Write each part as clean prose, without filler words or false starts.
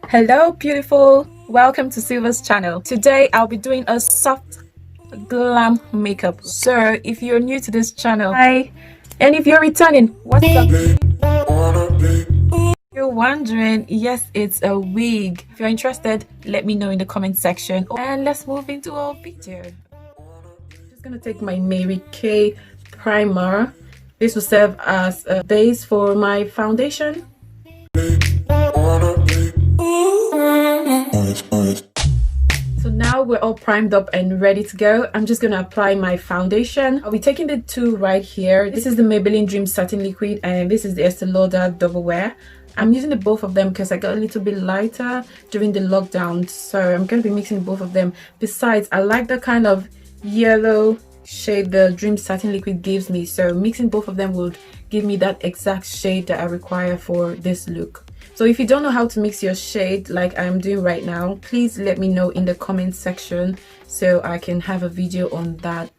Hello beautiful, welcome to Silva's channel. Today I'll be doing a soft glam makeup. So if you're new to this channel, hi, and if you're returning, what's up? You're wondering, yes, it's a wig. If you're interested, let me know in the comment section and let's move into our video. I'm just gonna take my Mary Kay primer. This will serve as a base for my foundation. So now we're all primed up and ready to go. I'm just going to apply my foundation. I'll be taking the two right here. This is the Maybelline Dream Satin Liquid and this is the Estee Lauder Double Wear. I'm using the both of them because I got a little bit lighter during the lockdown, so I'm going to be mixing both of them. Besides, I like the kind of yellow shade the Dream Satin Liquid gives me, so mixing both of them would give me that exact shade that I require for this look. So if you don't know how to mix your shade like I'm doing right now, please let me know in the comment section so I can have a video on that.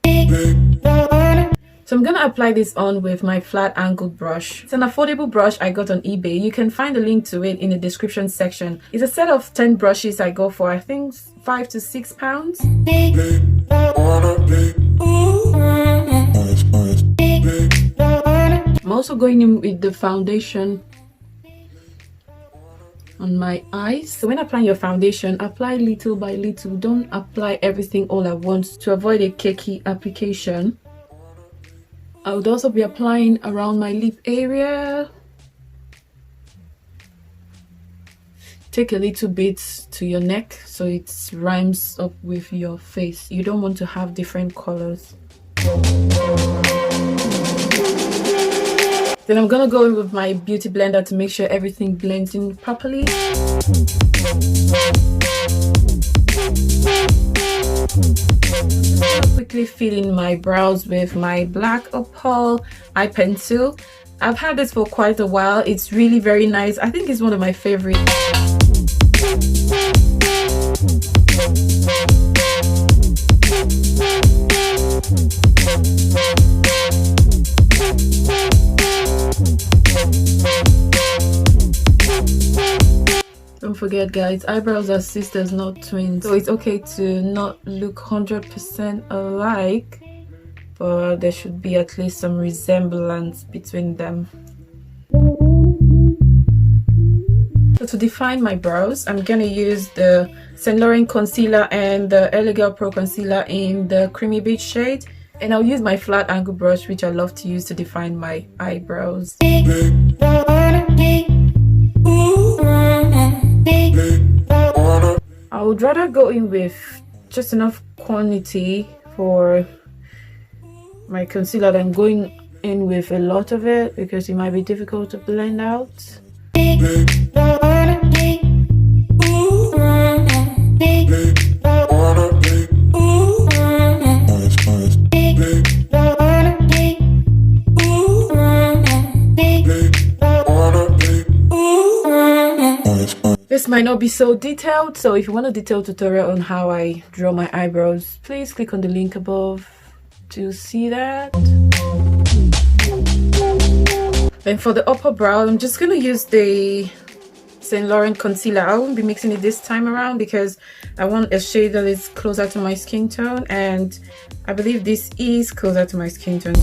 So I'm gonna apply this on with my flat angled brush. It's an affordable brush I got on eBay. You can find a link to it in the description section. It's a set of 10 brushes I go for, I think £5 to £6. I'm also going in with the foundation on my eyes. So when applying your foundation, apply little by little. Don't apply everything all at once to avoid a cakey application. I would also be applying around my lip area. Take a little bit to your neck so it rhymes up with your face. You don't want to have different colors. Then I'm gonna go in with my beauty blender to make sure everything blends in properly. Quickly fill in my brows with my black Opal eye pencil. I've had this for quite a while. It's really very nice. I think it's one of my favorites. Don't forget guys, eyebrows are sisters, not twins, so it's okay to not look 100% alike, but there should be at least some resemblance between them. So to define my brows, I'm gonna use the Saint Laurent concealer and the LA Girl Pro concealer in the creamy beige shade, and I'll use my flat angle brush, which I love to use to define my eyebrows. I would rather go in with just enough quantity for my concealer than going in with a lot of it, because it might be difficult to blend out. This might not be so detailed, so if you want a detailed tutorial on how I draw my eyebrows, please click on the link above to see that. Then for the upper brow, I'm just going to use the Saint Laurent concealer. I won't be mixing it this time around because I want a shade that is closer to my skin tone, and I believe this is closer to my skin tone.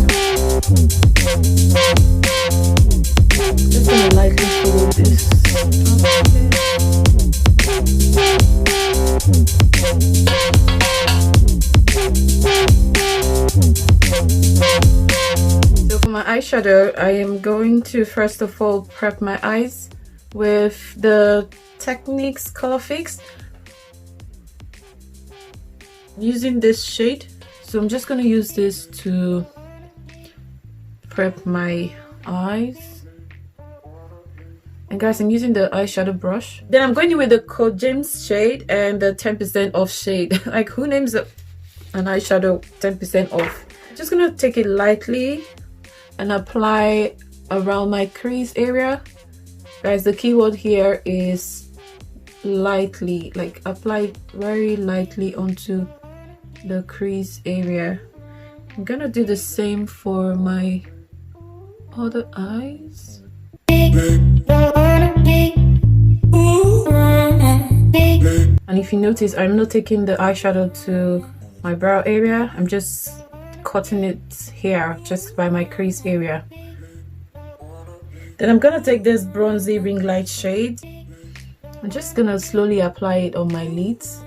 Just going to lightly fold this. So for my eyeshadow, I am going to first of all prep my eyes with the Techniques Color Fix using this shade. So I'm just going to use this to prep my eyes. And guys, I'm using the eyeshadow brush. Then I'm going in with the Code James shade and the 10% off shade. Like, who names an eyeshadow 10% off? Just gonna take it lightly and apply around my crease area. Guys, the keyword here is lightly. Like, apply very lightly onto the crease area. I'm gonna do the same for my other eyes. if you notice, I'm not taking the eyeshadow to my brow area. I'm just cutting it here, just by my crease area. Then I'm gonna take this bronzy ring light shade. I'm just gonna slowly apply it on my lids.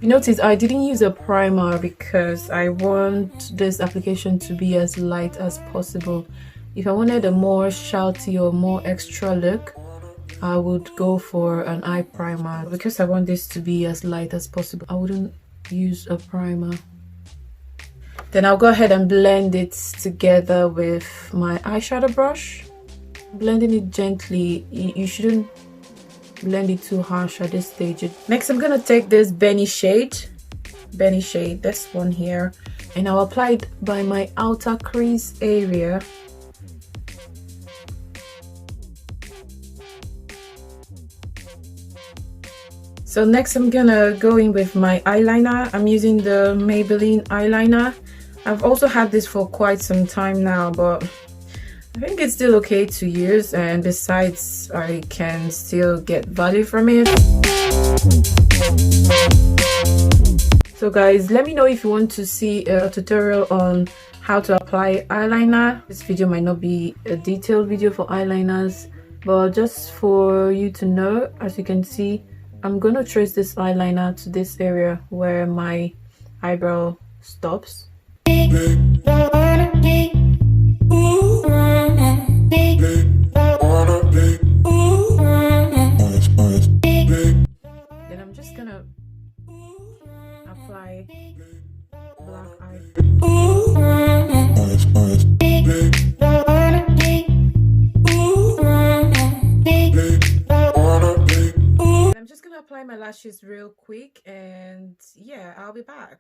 You notice I didn't use a primer because I want this application to be as light as possible. If I wanted a more shouty or more extra look, I would go for an eye primer. Because I want this to be as light as possible, I wouldn't use a primer. Then I'll go ahead and blend it together with my eyeshadow brush. Blending it gently. You shouldn't blend it too harsh at this stage. Next, I'm gonna take this Benny shade, this one here, and I'll apply it by my outer crease area. So next, I'm gonna go in with my eyeliner. I'm using the Maybelline eyeliner. I've also had this for quite some time now, but I think it's still okay to use, and besides I can still get value from it. So guys, let me know if you want to see a tutorial on how to apply eyeliner. This video might not be a detailed video for eyeliners, but just for you to know, as you can see, I'm gonna trace this eyeliner to this area where my eyebrow stops. Then I'm just gonna apply black eye. I'm just gonna apply my lashes real quick, and yeah, I'll be back.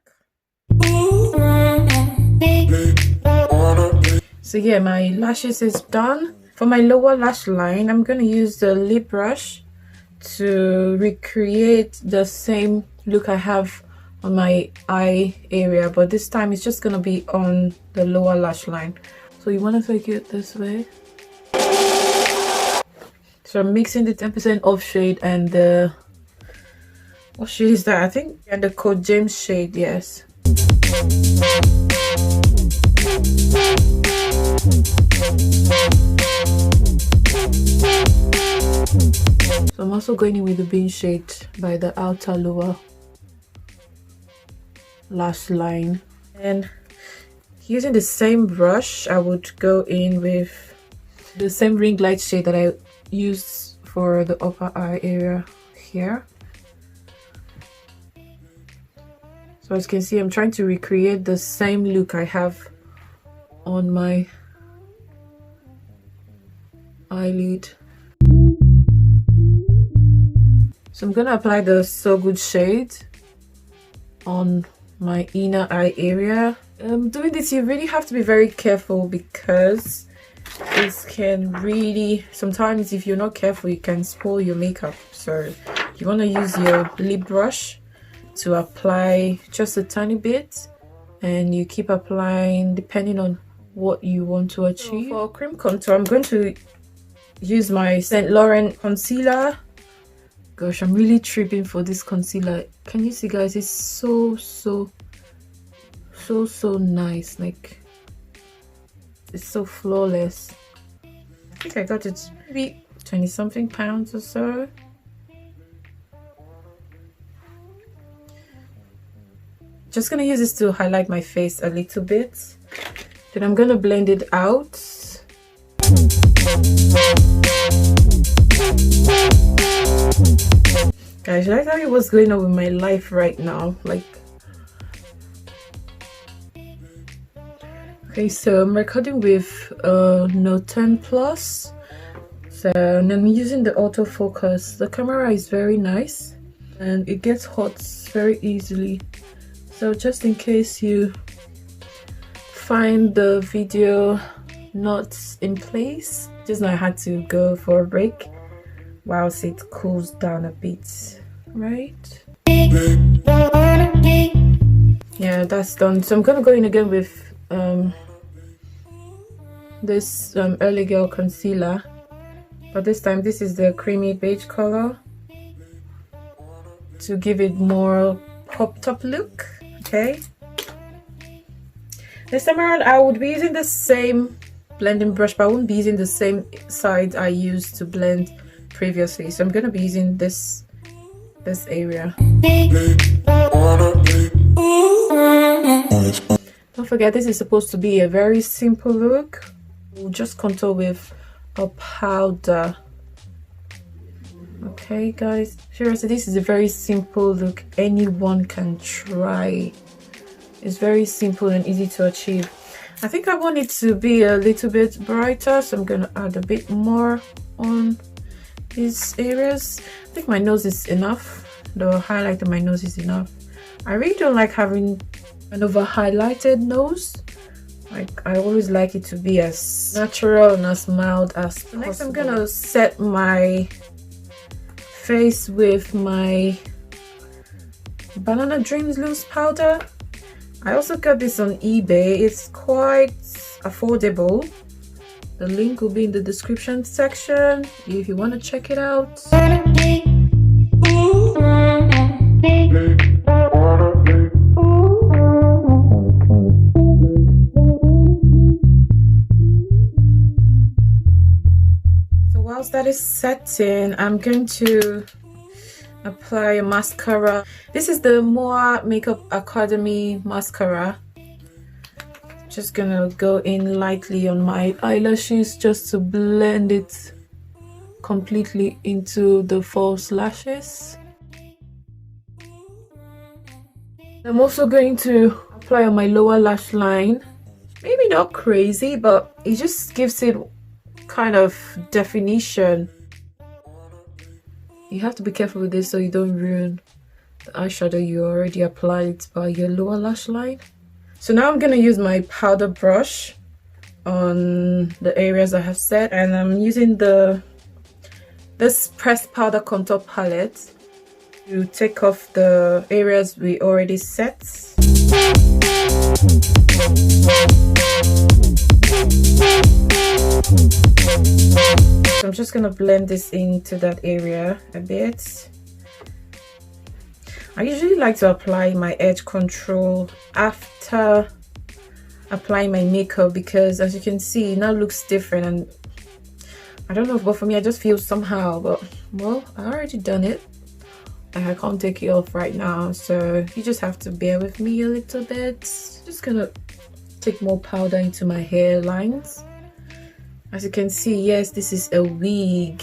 So yeah, my lashes is done. For my lower lash line, I'm gonna use the lip brush to recreate the same look I have on my eye area, but this time it's just gonna be on the lower lash line. So you want to take it this way. So I'm mixing the 10% off shade and the, what shade is that? I think, and the Code James shade, yes. So I'm also going in with the bean shade by the outer lower lash line, and using the same brush I would go in with the same ring light shade that I used for the upper eye area here. So as you can see, I'm trying to recreate the same look I have on my eyelid. So I'm gonna apply the So Good shade on my inner eye area. Doing this, you really have to be very careful because this can really, sometimes if you're not careful, you can spoil your makeup. So you want to use your lip brush to apply just a tiny bit, and you keep applying depending on what you want to achieve. So for cream contour, I'm going to use my St. Laurent concealer. Gosh, I'm really tripping for this concealer. Can you see, guys? It's so nice. Like, it's so flawless. I think I got it maybe 20 something pounds or so. Just gonna use this to highlight my face a little bit. Then I'm gonna blend it out. Guys, should I tell you what's going on with my life right now? Like, okay, so I'm recording with Note 10 Plus. So, and I'm using the autofocus. The camera is very nice and it gets hot very easily. So just in case you find the video not in place, just know I had to go for a break whilst it cools down a bit, right? Yeah, that's done. So I'm gonna go in again with this Early Girl concealer, but this time this is the creamy beige color. to give it more popped up look. Okay, this time around I would be using the same blending brush, but I won't be using the same side I used to blend previously. So I'm going to be using this area. Don't forget, this is supposed to be a very simple look. We'll just contour with a powder. Okay guys, seriously, this is a very simple look anyone can try. It's very simple and easy to achieve. I think I want it to be a little bit brighter, so I'm going to add a bit more on these areas. I think my nose is enough. The highlight on my nose is enough. I really don't like having an over highlighted nose. Like, I always like it to be as natural and as mild as possible. Next, I'm gonna set my face with my Banana Dreams loose powder. I also got this on eBay. It's quite affordable. The link will be in the description section if you want to check it out. So whilst that is setting, I'm going to apply a mascara. This is the Moa Makeup Academy mascara. Just gonna go in lightly on my eyelashes just to blend it completely into the false lashes. I'm also going to apply on my lower lash line. Maybe not crazy, but it just gives it kind of definition. You have to be careful with this so you don't ruin the eyeshadow you already applied by your lower lash line. So now I'm going to use my powder brush on the areas I have set, and I'm using this pressed powder contour palette to take off the areas we already set. So I'm just going to blend this into that area a bit. I usually like to apply my edge control after applying my makeup, because as you can see, it now looks different, and I don't know, but for me I just feel somehow, but well, I already done it and I can't take it off right now, so you just have to bear with me a little bit. Just gonna take more powder into my hairlines. As you can see, yes, this is a wig.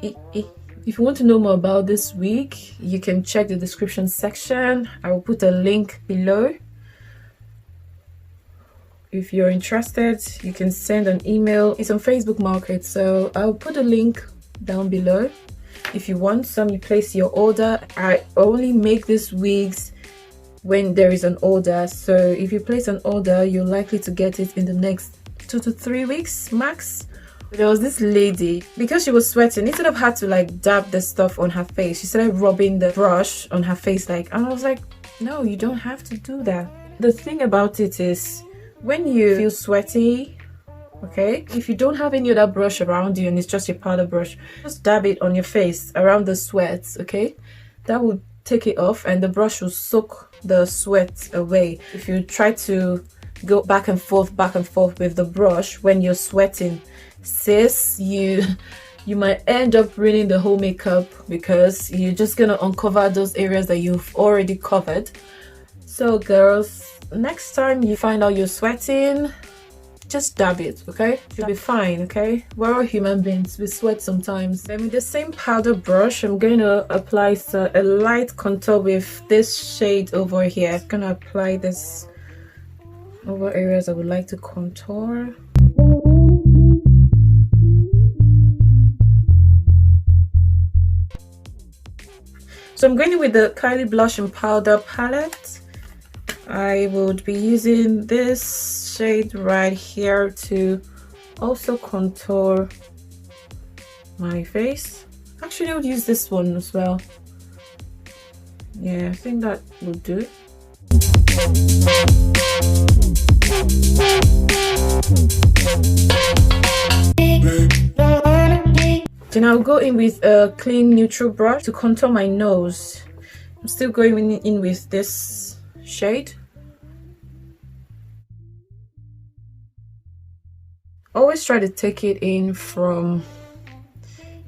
If you want to know more about this wig, you can check the description section. I will put a link below. If you're interested, you can send an email. It's on Facebook Market, so I'll put a link down below. If you want some, you place your order. I only make these wigs when there is an order, so if you place an order, you're likely to get it in the next 2 to 3 weeks max. There was this lady, because she was sweating, instead of her to like dab the stuff on her face, she started rubbing the brush on her face, like, and I was like, no, you don't have to do that. The thing about it is, when you feel sweaty, okay, if you don't have any other brush around you and it's just your powder brush, just dab it on your face around the sweat, okay? That will take it off and the brush will soak the sweat away. If you try to go back and forth with the brush when you're sweating, sis, you might end up ruining the whole makeup, because you're just gonna uncover those areas that you've already covered. So girls, next time you find out you're sweating, just dab it, okay? You'll be fine, okay? We're all human beings, we sweat sometimes. Then with the same powder brush, I'm going to apply a light contour with this shade over here. I'm gonna apply this over areas I would like to contour. So I'm going in with the Kylie Blush and Powder palette. I would be using this shade right here to also contour my face. Actually, I would use this one as well. Yeah, I think that will do. Then I'll go in with a clean neutral brush to contour my nose. I'm still going in with this shade. Always try to take it in from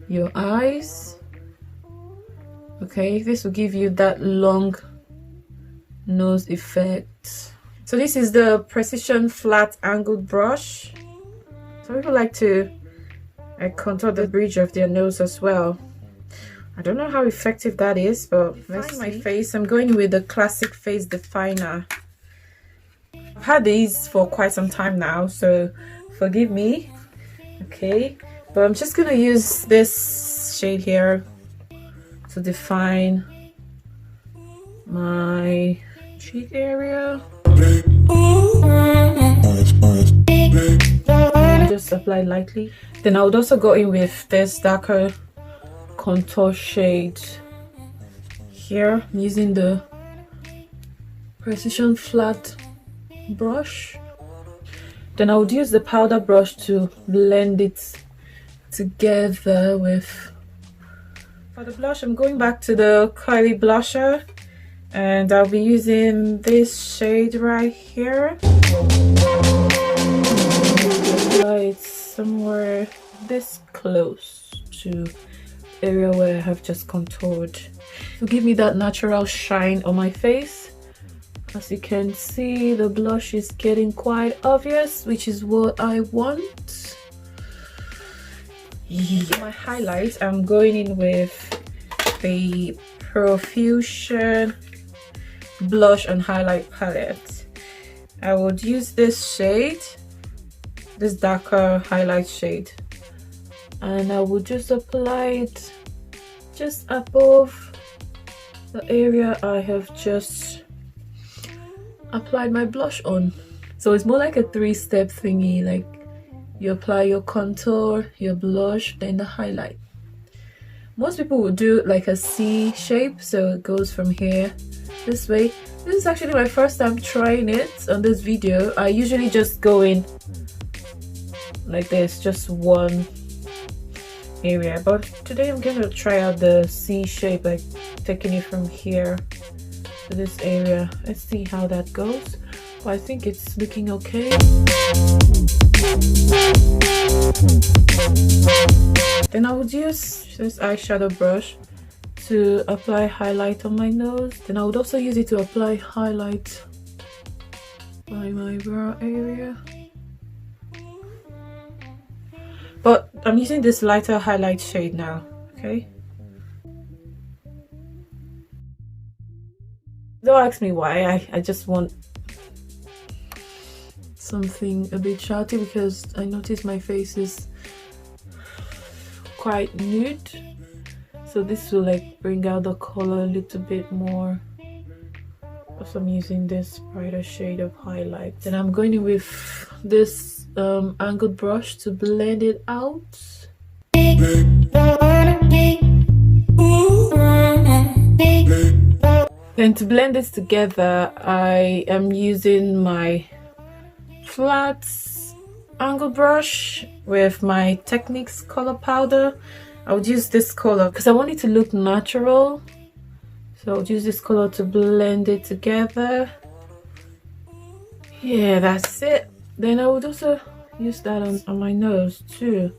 your eyes. Okay, this will give you that long nose effect. So this is the Precision Flat Angled Brush. Some people like to contour the bridge of their nose as well. I don't know how effective that is, but let's see. My face, I'm going with the classic face definer. I've had these for quite some time now, so forgive me. Okay, but I'm just gonna use this shade here to define my cheek area. Just apply lightly. Then I would also go in with this darker contour shade here. I'm using the Precision Flat brush. Then I would use the powder brush to blend it together with. For the blush, I'm going back to the Kylie blusher, and I'll be using this shade right here. It's somewhere this close to area where I have just contoured to give me that natural shine on my face. As you can see, the blush is getting quite obvious, which is what I want. Yeah. My highlight, I'm going in with the Profusion blush and highlight palette. I would use this shade, this darker highlight shade, and I would just apply it just above the area I have just applied my blush on. So it's more like a three-step thingy, like you apply your contour, your blush, then the highlight. Most people would do like a C shape, so it goes from here this way. This is actually my first time trying it on this video. I usually just go in like this, just one area, but today I'm gonna try out the C shape, like taking it from here to this area. Let's see how that goes. Well, I think it's looking okay. Then I would use this eyeshadow brush to apply highlight on my nose. Then I would also use it to apply highlight by my brow area. But I'm using this lighter highlight shade now, okay? Don't ask me why, I just want something a bit shouty because I noticed my face is quite nude. So this will like bring out the color a little bit more. So I'm using this brighter shade of highlight. Then I'm going in with this angled brush to blend it out. Then to blend this together, I am using my flat angled brush with my Techniques color powder. I would use this color because I want it to look natural. So I'll use this color to blend it together. Yeah, that's it. Then I would also use that on my nose too.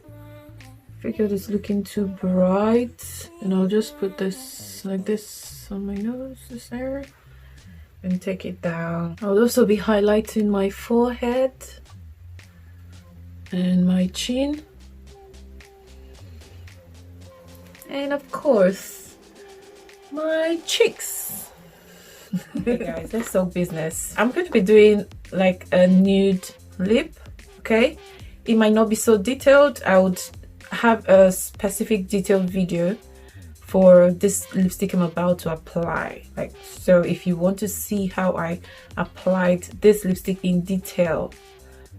I figured it's looking too bright, and I'll just put this like this on my nose, this area, and take it down. I'll also be highlighting my forehead and my chin, and of course my cheeks. Hey guys, let's talk business. I'm going to be doing like a nude lip, okay? It might not be so detailed. I would have a specific detailed video for this lipstick I'm about to apply. Like, so if you want to see how I applied this lipstick in detail,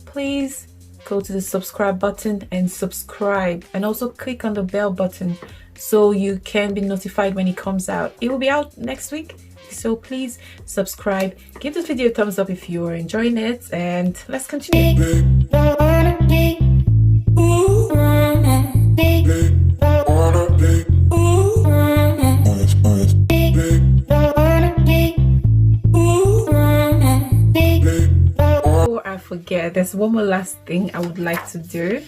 please go to the subscribe button and subscribe, and also click on the bell button so you can be notified when it comes out. It will be out next week, so please subscribe, give this video a thumbs up if you are enjoying it, and let's continue. forget, there's one more last thing I would like to do,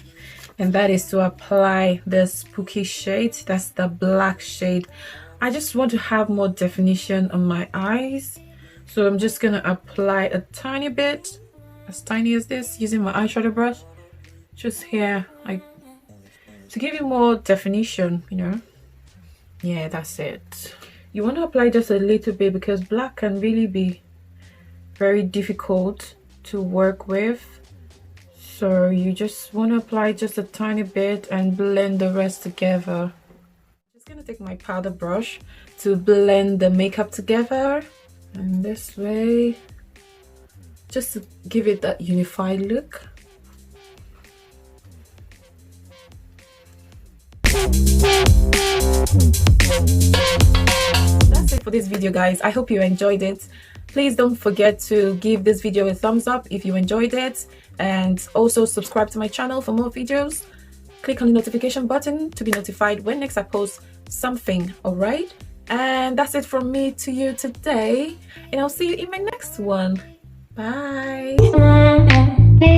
and that is to apply the spooky shade. That's the black shade. I just want to have more definition on my eyes, so I'm just gonna apply a tiny bit, as tiny as this, using my eyeshadow brush, just here, like to give you more definition, you know. Yeah, that's it. You want to apply just a little bit because black can really be very difficult to work with, so you just want to apply just a tiny bit and blend the rest together. Just gonna take my powder brush to blend the makeup together, and this way, just to give it that unified look. That's it for this video, guys. I hope you enjoyed it. Please don't forget to give this video a thumbs up if you enjoyed it, and also subscribe to my channel for more videos. Click on the notification button to be notified when next I post something. All right, and that's it from me to you today, and I'll see you in my next one. Bye.